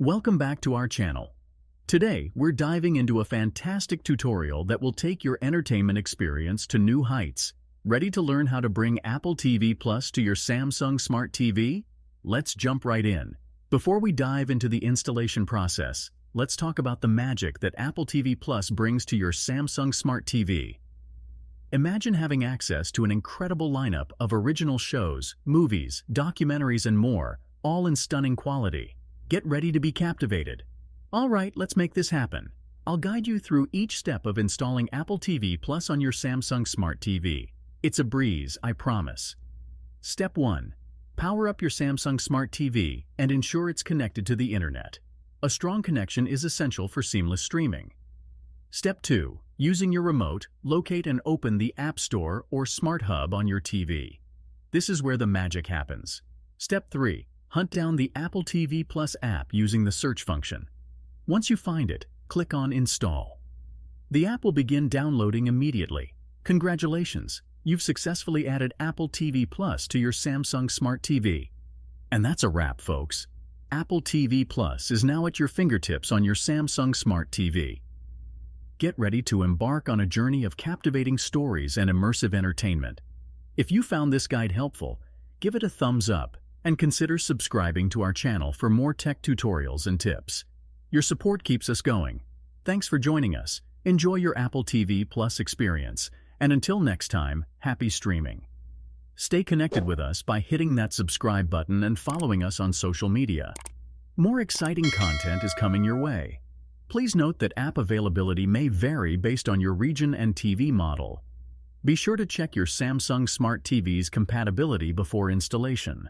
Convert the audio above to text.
Welcome back to our channel. Today, we're diving into a fantastic tutorial that will take your entertainment experience to new heights. Ready to learn how to bring Apple TV Plus to your Samsung Smart TV? Let's jump right in. Before we dive into the installation process, let's talk about the magic that Apple TV Plus brings to your Samsung Smart TV. Imagine having access to an incredible lineup of original shows, movies, documentaries, and more, all in stunning quality. Get ready to be captivated. All right, let's make this happen. I'll guide you through each step of installing Apple TV Plus on your Samsung Smart TV. It's a breeze, I promise. Step 1. Power up your Samsung Smart TV and ensure it's connected to the internet. A strong connection is essential for seamless streaming. Step 2. Using your remote, locate and open the App Store or Smart Hub on your TV. This is where the magic happens. Step 3. Hunt down the Apple TV Plus app using the search function. Once you find it, click on Install. The app will begin downloading immediately. Congratulations! You've successfully added Apple TV Plus to your Samsung Smart TV. And that's a wrap, folks. Apple TV Plus is now at your fingertips on your Samsung Smart TV. Get ready to embark on a journey of captivating stories and immersive entertainment. If you found this guide helpful, give it a thumbs up and consider subscribing to our channel for more tech tutorials and tips. Your support keeps us going. Thanks for joining us. Enjoy your Apple TV Plus experience, and until next time, happy streaming. Stay connected with us by hitting that subscribe button and following us on social media. More exciting content is coming your way. Please note that app availability may vary based on your region and TV model. Be sure to check your Samsung Smart TV's compatibility before installation.